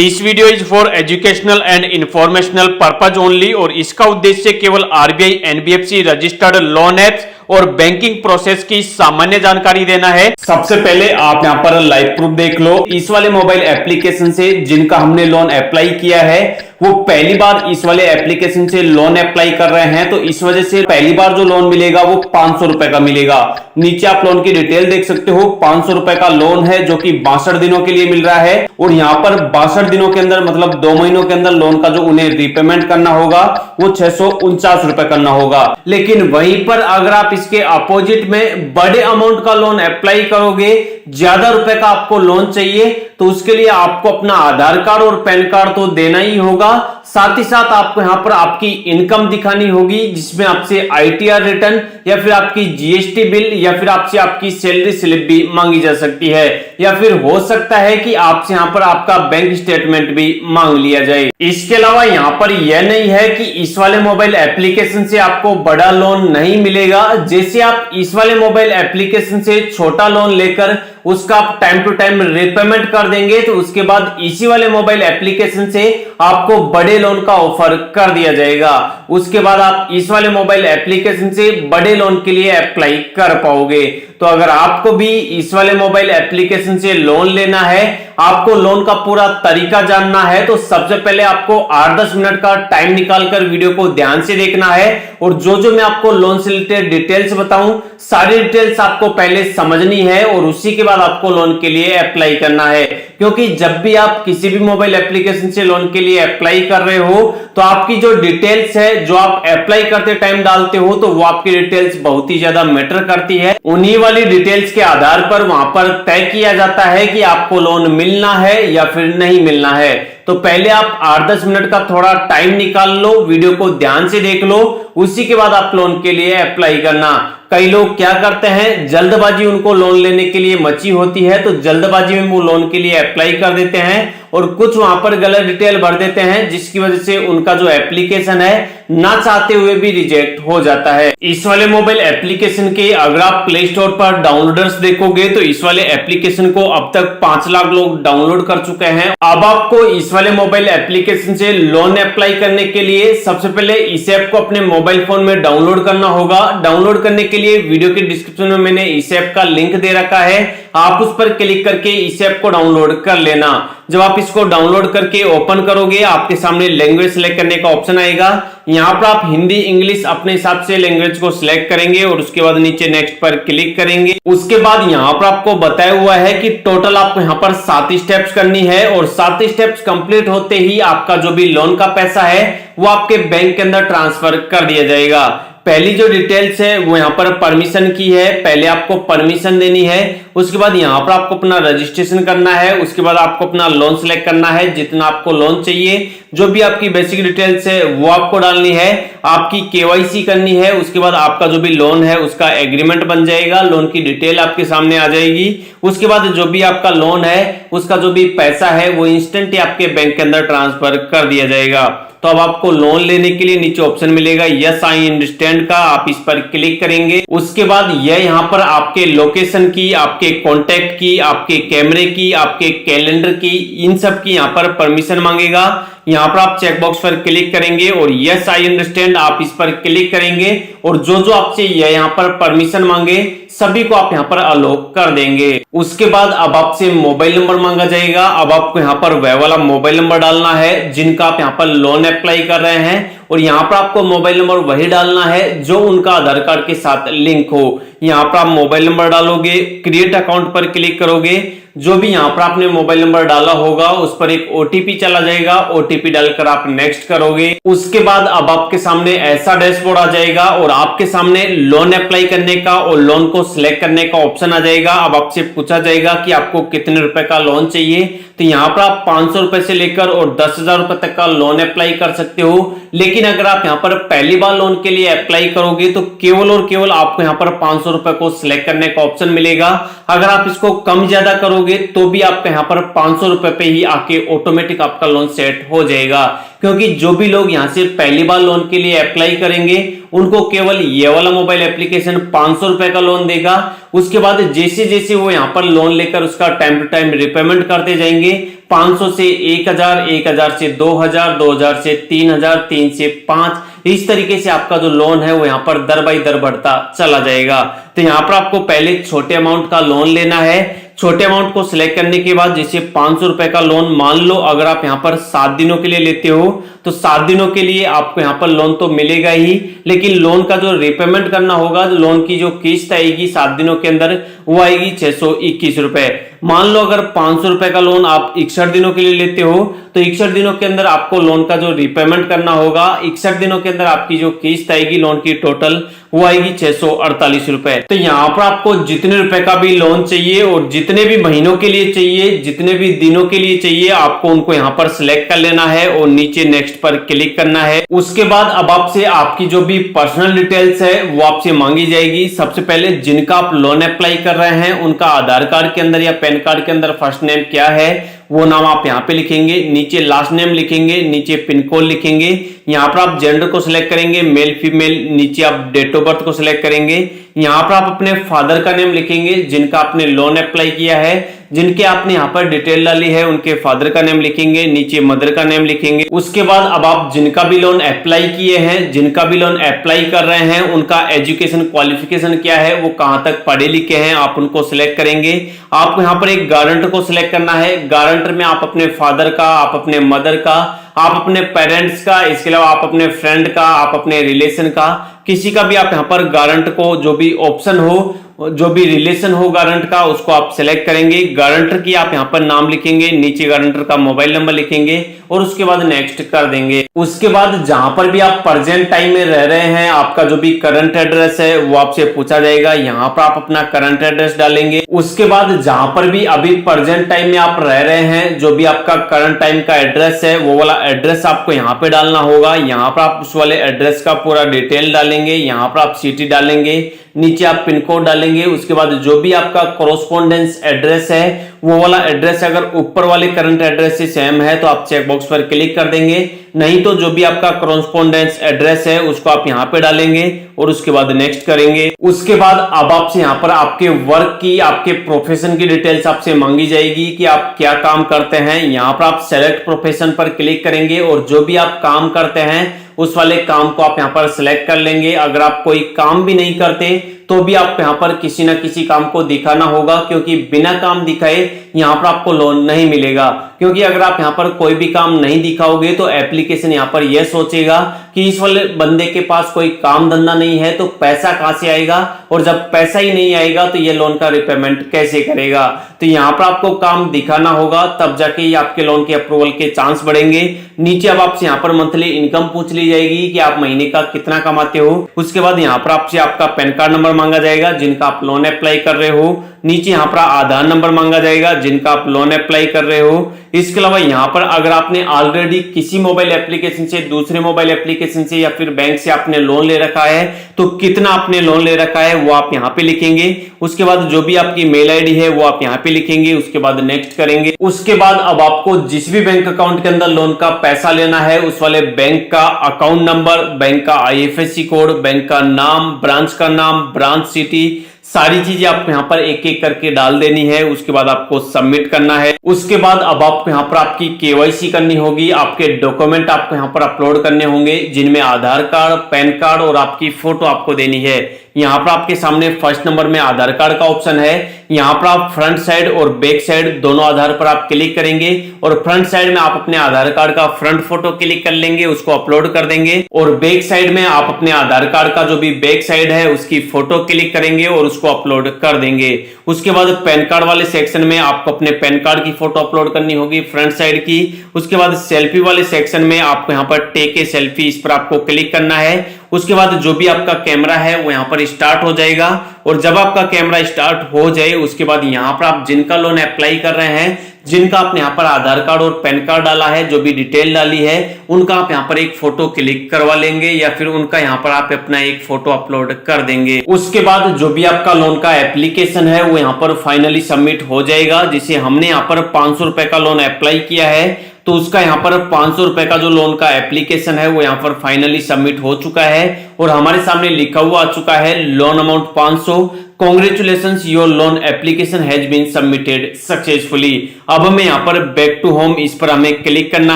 This video is for educational and informational purpose only और इसका उद्देश्य केवल RBI NBFC registered loan apps और बैंकिंग प्रोसेस की सामान्य जानकारी देना है। सबसे पहले आप यहाँ पर लाइव प्रूफ देख लो। इस वाले मोबाइल एप्लीकेशन से जिनका हमने लोन अप्लाई किया है वो पहली बार इस वाले एप्लीकेशन से लोन अप्लाई कर रहे हैं, तो इस वजह से पहली बार जो लोन मिलेगा वो 500 रुपए का मिलेगा। नीचे आप लोन की डिटेल देख सकते हो। 500 रुपए का लोन है जो कि 62 दिनों के लिए मिल रहा है और यहाँ पर 62 दिनों के अंदर मतलब 2 महीनों के अंदर लोन का जो उन्हें रिपेमेंट करना होगा वो 649 रुपए करना होगा। लेकिन वहीं पर अगर आप इसके अपोजिट में बड़े अमाउंट का लोन अप्लाई करोगे, ज्यादा रुपए का आपको लोन चाहिए, तो उसके लिए आपको अपना आधार कार्ड और पैन कार्ड तो देना ही होगा। साथ ही साथ आपको यहां पर आपकी इनकम दिखानी होगी जिसमें आपसे आईटीआर रिटर्न या फिर आपकी जीएसटी बिल या फिर आपसे आपकी सैलरी स्लिप भी मांगी जा सकती है, या फिर हो सकता है कि आपसे यहां पर आपका बैंक स्टेटमेंट भी मांग लिया जाए। इसके अलावा यहां पर यह नहीं है कि इस वाले मोबाइल एप्लीकेशन से आपको बड़ा लोन नहीं मिलेगा। जैसे आप इस वाले मोबाइल एप्लीकेशन से छोटा लोन लेकर उसका आप टाइम टू टाइम रिपेमेंट कर देंगे तो उसके बाद इसी वाले मोबाइल एप्लीकेशन से आपको बड़े लोन का ऑफर कर दिया जाएगा। उसके बाद आप इस वाले मोबाइल एप्लीकेशन से बड़े लोन के लिए अप्लाई कर पाओगे। तो अगर आपको भी इस वाले मोबाइल एप्लीकेशन से लोन लेना है, आपको लोन का पूरा तरीका जानना है, तो सबसे पहले आपको 8-10 मिनट का टाइम निकालकर वीडियो को ध्यान से देखना है और जो मैं आपको लोन से रिलेटेड डिटेल्स बताऊं सारी डिटेल्स आपको पहले समझनी है और उसी के बाद आपको लोन के लिए अप्लाई करना है। क्योंकि जब भी आप किसी भी मोबाइल एप्लीकेशन से लोन के लिए अप्लाई कर रहे हो तो आपकी जो डिटेल्स है जो आप अप्लाई करते टाइम डालते हो तो वो आपकी डिटेल्स बहुत ही ज्यादा मैटर करती है। उन्हीं वाली डिटेल्स के आधार पर वहां पर तय किया जाता है कि आपको लोन मिलना है या फिर नहीं मिलना है। तो पहले आप 8-10 मिनट का थोड़ा टाइम निकाल लो, वीडियो को ध्यान से देख लो, उसी के बाद आप लोन के लिए अप्लाई करना। कई लोग क्या करते हैं, जल्दबाजी उनको लोन लेने के लिए मची होती है तो जल्दबाजी में वो लोन के लिए अप्लाई कर देते हैं और कुछ वहां पर गलत डिटेल भर देते हैं जिसकी वजह से उनका जो एप्लीकेशन है ना चाहते हुए भी रिजेक्ट हो जाता है। इस वाले मोबाइल एप्लीकेशन के अगर आप प्ले स्टोर पर डाउनलोडर्स देखोगे तो इस वाले एप्लीकेशन को अब तक 5 लाख लोग डाउनलोड कर चुके हैं। अब आपको इस वाले मोबाइल एप्लीकेशन से लोन अप्लाई करने के लिए सबसे पहले इस ऐप को अपने मोबाइल फोन में डाउनलोड करना होगा। डाउनलोड करने के लिए वीडियो के डिस्क्रिप्शन में मैंने इस ऐप का लिंक दे रखा है, आप उस पर क्लिक करके इस ऐप को डाउनलोड कर लेना। जब आप इसको डाउनलोड करके ओपन करोगे आपके सामने लैंग्वेज सिलेक्ट करने का ऑप्शन आएगा। यहाँ पर आप हिंदी इंग्लिश अपने हिसाब से लैंग्वेज को सिलेक्ट करेंगे और उसके बाद नीचे नेक्स्ट पर क्लिक करेंगे। उसके बाद यहाँ पर आपको बताया हुआ है कि टोटल आपको यहाँ पर 7 स्टेप्स करनी है और 7 स्टेप्स कंप्लीट होते ही आपका जो भी लोन का पैसा है वो आपके बैंक के अंदर ट्रांसफर कर दिया जाएगा। पहली जो डिटेल्स है वो यहाँ पर परमिशन की है, पहले आपको परमिशन देनी है। उसके बाद यहाँ पर आपको अपना रजिस्ट्रेशन करना है, उसके बाद आपको अपना लोन सेलेक्ट करना है, जितना आपको लोन चाहिए, जो भी आपकी बेसिक डिटेल्स है वो आपको डालनी है, आपकी केवाईसी करनी है। उसके बाद आपका जो भी लोन है उसका एग्रीमेंट बन जाएगा, लोन की डिटेल आपके सामने आ जाएगी। उसके बाद जो भी आपका लोन है उसका जो भी पैसा है वो इंस्टेंट आपके बैंक के अंदर ट्रांसफर कर दिया जाएगा। तो अब आपको लोन लेने के लिए नीचे ऑप्शन मिलेगा यस आई अंडरस्टैंड का, आप इस पर क्लिक करेंगे। उसके बाद यह यहाँ पर आपके लोकेशन की, आपके कॉन्टैक्ट की, आपके कैमरे की, आपके कैलेंडर की, इन सब की यहाँ पर परमिशन मांगेगा। यहाँ पर आप चेकबॉक्स पर क्लिक करेंगे और यस आई अंडरस्टैंड आप इस पर क्लिक करेंगे और जो आपसे यहाँ पर परमिशन मांगे सभी को आप यहाँ पर अलो कर देंगे। उसके बाद अब आपसे मोबाइल नंबर मांगा जाएगा। अब आपको यहाँ पर वह वाला मोबाइल नंबर डालना है जिनका आप यहाँ पर लोन अप्लाई कर रहे हैं और यहाँ पर आपको मोबाइल नंबर वही डालना है जो उनका आधार कार्ड के साथ लिंक हो। यहाँ पर आप मोबाइल नंबर डालोगे, क्रिएट अकाउंट पर क्लिक करोगे, जो भी यहाँ पर आपने मोबाइल नंबर डाला होगा उस पर एक ओटीपी चला जाएगा, ओटीपी डालकर आप नेक्स्ट करोगे। उसके बाद अब आपके सामने ऐसा डैशबोर्ड आ जाएगा और आपके सामने लोन अप्लाई करने का और लोन को सिलेक्ट करने का ऑप्शन आ जाएगा। अब आपसे पूछा जाएगा कि आपको कितने रुपए का लोन चाहिए, तो यहाँ पर आप 500 रुपए से लेकर और 10,000 रुपए तक का लोन अप्लाई कर सकते हो। लेकिन अगर आप यहाँ पर पहली बार लोन के लिए अप्लाई करोगे तो केवल और केवल आपको यहाँ पर 500 रुपए को सिलेक्ट करने का ऑप्शन मिलेगा। अगर आप इसको कम ज्यादा करोगे तो भी आपका यहाँ पर 500 रुपए पे ही आके ऑटोमेटिक आपका लोन सेट हो जाएगा। क्योंकि जो भी लोग यहाँ से पहली बार लोन के लिए अप्लाई करेंगे उनको केवल ये वाला मोबाइल एप्लीकेशन 500 रुपए का लोन देगा। उसके बाद जैसे जैसे वो यहाँ पर लोन लेकर उसका टाइम टू टाइम रिपेमेंट करते जाएंगे, 500 से 1000, 1000 से 2000, 2000 से 3000, 3 से 5, इस तरीके से आपका जो लोन है वो यहाँ पर दर बाई दर बढ़ता चला जाएगा। तो यहाँ पर आपको पहले छोटे अमाउंट का लोन लेना है। छोटे अमाउंट को सिलेक्ट करने के बाद जैसे 500 रुपए का लोन मान लो अगर आप यहाँ पर 7 दिनों के लिए लेते हो तो 7 दिनों के लिए आपको यहाँ पर लोन तो मिलेगा ही, लेकिन लोन का जो रिपेमेंट करना होगा, लोन की जो किस्त आएगी 7 दिनों के अंदर वो आएगी 621 रुपए। मान लो अगर 500 रुपए का लोन आप 61 दिनों के लिए लेते हो तो 61 दिनों के अंदर आपको लोन का जो रिपेमेंट करना होगा, 61 दिनों के अंदर आपकी जो किस्त आएगी लोन की टोटल वो आएगी 648 रुपए। तो यहाँ पर आपको जितने रुपए का भी लोन चाहिए और जितने भी महीनों के लिए चाहिए, जितने भी दिनों के लिए चाहिए, आपको उनको यहाँ पर सिलेक्ट कर लेना है और नीचे नेक्स्ट पर क्लिक करना है। उसके बाद अब आपसे आपकी जो भी पर्सनल डिटेल्स है वो आपसे मांगी जाएगी। सबसे पहले जिनका आप लोन अप्लाई कर रहे हैं उनका आधार कार्ड के अंदर या पैन कार्ड के अंदर फर्स्ट नेम क्या है वो नाम आप यहाँ पे लिखेंगे, नीचे लास्ट नेम लिखेंगे, नीचे पिन कोड लिखेंगे। यहाँ पर आप जेंडर को सिलेक्ट करेंगे, मेल फीमेल, नीचे आप डेट ऑफ बर्थ को सिलेक्ट करेंगे। यहाँ पर आप अपने फादर का नेम लिखेंगे जिनका आपने लोन अप्लाई किया है, जिनके आपने यहाँ पर डिटेल डाली है उनके फादर का नेम लिखेंगे, नीचे मदर का नेम लिखेंगे। उसके बाद अब आप जिनका भी लोन अप्लाई किए हैं, जिनका भी लोन अप्लाई कर रहे हैं, उनका एजुकेशन क्वालिफिकेशन क्या है, वो कहां तक पढ़े लिखे हैं, आप उनको सिलेक्ट करेंगे। आपको यहाँ पर एक गारंटर को सिलेक्ट करना है। गारंटर में आप अपने फादर का, आप अपने मदर का, आप अपने पेरेंट्स का, इसके अलावा आप अपने फ्रेंड का, आप अपने रिलेशन का, किसी का भी आप यहाँ पर गारंट को जो भी ऑप्शन हो, जो भी रिलेशन हो गारंट का, उसको आप सिलेक्ट करेंगे। गारंटर की आप यहाँ पर नाम लिखेंगे, नीचे गारंटर का मोबाइल नंबर लिखेंगे और उसके बाद नेक्स्ट कर देंगे। उसके बाद जहां पर भी आप प्रेजेंट टाइम में रह रहे हैं, आपका जो भी करंट एड्रेस है वो आपसे पूछा जाएगा। यहाँ पर आप अपना करंट एड्रेस डालेंगे। उसके बाद जहां पर भी अभी प्रेजेंट टाइम में आप रह रहे हैं, जो भी आपका करंट टाइम का एड्रेस है वो वाला एड्रेस आपको यहाँ पे डालना होगा। यहाँ पर आप उस वाले एड्रेस का पूरा डिटेल डालेंगे। यहाँ पर आप सिटी डालेंगे, नीचे आप पिन कोड डालेंगे। उसके बाद जो भी आपका कोरोस्पोंडेंस एड्रेस है वो वाला एड्रेस अगर ऊपर वाले करंट एड्रेस से सेम है तो आप चेक बॉक्स पर क्लिक कर देंगे, नहीं तो जो भी आपका कोरोस्पोंडेंस एड्रेस है उसको आप यहाँ पे डालेंगे और उसके बाद नेक्स्ट करेंगे। उसके बाद अब आपसे यहाँ पर आपके वर्क की, आपके प्रोफेशन की डिटेल्स आपसे मांगी जाएगी कि आप क्या काम करते हैं। यहाँ पर आप सेलेक्ट प्रोफेशन पर क्लिक करेंगे और जो भी आप काम करते हैं उस वाले काम को आप यहाँ पर सिलेक्ट कर लेंगे। अगर आप कोई काम भी नहीं करते तो भी आप यहाँ पर किसी ना किसी काम को दिखाना होगा, क्योंकि बिना काम दिखाए यहाँ पर आपको लोन नहीं मिलेगा। क्योंकि अगर आप यहाँ पर कोई भी काम नहीं दिखाओगे तो एप्लीकेशन यहाँ पर यह सोचेगा कि इस वाले बंदे के पास कोई काम धंधा नहीं है तो पैसा कहां से आएगा, और जब पैसा ही नहीं आएगा तो ये लोन का रिपेमेंट कैसे करेगा। तो यहाँ पर आपको काम दिखाना होगा, तब जाके ये आपके लोन के अप्रूवल के चांस बढ़ेंगे। नीचे अब आपसे यहाँ पर मंथली इनकम पूछ ली जाएगी कि आप महीने का कितना कमाते हो। उसके बाद यहाँ पर आपसे आपका पैन कार्ड नंबर मांगा जाएगा जिनका आप लोन अप्लाई कर रहे हो। नीचे यहाँ पर आधार नंबर मांगा जाएगा जिनका आप लोन अप्लाई कर रहे हो। इसके अलावा यहाँ पर अगर आपने ऑलरेडी किसी मोबाइल एप्लीकेशन से, दूसरे मोबाइल एप्लीकेशन से या फिर बैंक से आपने लोन ले रखा है तो कितना आपने लोन ले रखा है वो आप यहाँ पे लिखेंगे। उसके बाद जो भी आपकी मेल आईडी है वो आप यहाँ पे लिखेंगे। उसके बाद नेक्स्ट करेंगे। उसके बाद अब आपको जिस भी बैंक अकाउंट के अंदर लोन का पैसा लेना है उस वाले बैंक का अकाउंट नंबर, बैंक का IFSC कोड, बैंक का नाम, ब्रांच का नाम, ब्रांच सिटी, सारी चीजें आपको यहाँ पर एक एक करके डाल देनी है। उसके बाद आपको सबमिट करना है। उसके बाद अब आपको यहाँ पर आपकी KYC करनी होगी। आपके डॉक्यूमेंट आपको यहाँ पर अपलोड करने होंगे जिनमें आधार कार्ड, पैन कार्ड और आपकी फोटो आपको देनी है। यहाँ पर आपके सामने फर्स्ट नंबर में आधार कार्ड का ऑप्शन है। यहाँ पर आप फ्रंट साइड और बैक साइड दोनों आधार पर आप क्लिक करेंगे और फ्रंट साइड में आप अपने आधार कार्ड का फ्रंट फोटो क्लिक कर लेंगे, उसको अपलोड कर देंगे। और बैक साइड में आप अपने आधार कार्ड का जो भी बैक साइड है उसकी फोटो क्लिक करेंगे और उसको अपलोड कर देंगे। उसके बाद पैन कार्ड वाले सेक्शन में आपको अपने पैन कार्ड की फोटो अपलोड करनी होगी फ्रंट साइड की। उसके बाद सेल्फी वाले सेक्शन में आपको यहाँ पर टेक ए सेल्फी, इस पर आपको क्लिक करना है। उसके बाद जो भी आपका कैमरा है वो यहाँ पर स्टार्ट हो जाएगा और जब आपका कैमरा स्टार्ट हो जाए उसके बाद यहाँ पर आप जिनका लोन अप्लाई कर रहे हैं, जिनका आपने यहाँ पर आधार कार्ड और पैन कार्ड डाला है, जो भी डिटेल डाली है, उनका आप यहाँ पर एक फोटो क्लिक करवा लेंगे या फिर उनका यहाँ पर आप अपना एक फोटो अपलोड कर देंगे। उसके बाद जो भी आपका लोन का एप्लीकेशन है वो यहाँ पर फाइनली सबमिट हो जाएगा। जिसे हमने यहाँ पर 500 रुपए का लोन अप्लाई किया है, तो उसका यहाँ पर 500 रुपए का जो लोन का एप्लीकेशन है वो यहाँ पर फाइनली सबमिट हो चुका है और हमारे सामने लिखा हुआ आ चुका है loan amount 500। Congratulations, your loan application has been submitted successfully। अब हमें यहाँ पर बैक टू होम इस पर हमें क्लिक करना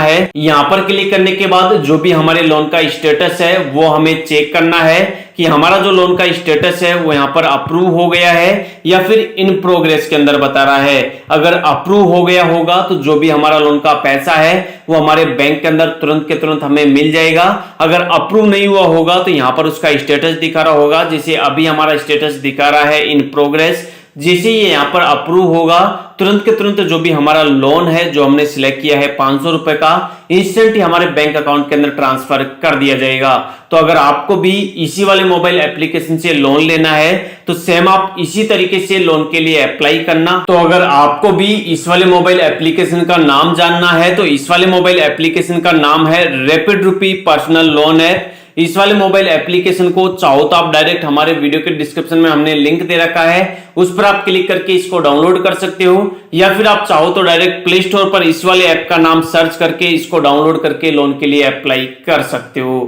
है। यहाँ पर क्लिक करने के बाद जो भी हमारे लोन का स्टेटस है वो हमें चेक करना है कि हमारा जो लोन का स्टेटस है वो यहाँ पर अप्रूव हो गया है या फिर इन प्रोग्रेस के अंदर बता रहा है। अगर अप्रूव हो गया होगा तो जो भी हमारा लोन का पैसा है वो हमारे बैंक के अंदर तुरंत के तुरंत हमें मिल जाएगा। अगर अप्रूव नहीं हुआ होगा तो यहाँ पर उसका स्टेटस दिखा रहा होगा, जैसे अभी हमारा स्टेटस दिखा रहा है इन प्रोग्रेस। जैसे ये यहाँ पर अप्रूव होगा तुरंत के तुरंत जो भी हमारा लोन है जो हमने सिलेक्ट किया है 500 रुपए का, इंस्टेंट ही हमारे बैंक अकाउंट के अंदर ट्रांसफर कर दिया जाएगा। तो अगर आपको भी इसी वाले मोबाइल एप्लीकेशन से लोन लेना है तो सेम आप इसी तरीके से लोन के लिए अप्लाई करना। तो अगर आपको भी इस वाले मोबाइल एप्लीकेशन का नाम जानना है तो इस वाले मोबाइल एप्लीकेशन का नाम है रैपिड रुपी पर्सनल लोन ऐप। इस वाले मोबाइल एप्लीकेशन को चाहो तो आप डायरेक्ट हमारे वीडियो के डिस्क्रिप्शन में हमने लिंक दे रखा है, उस पर आप क्लिक करके इसको डाउनलोड कर सकते हो, या फिर आप चाहो तो डायरेक्ट प्ले स्टोर पर इस वाले ऐप का नाम सर्च करके इसको डाउनलोड करके लोन के लिए अप्लाई कर सकते हो।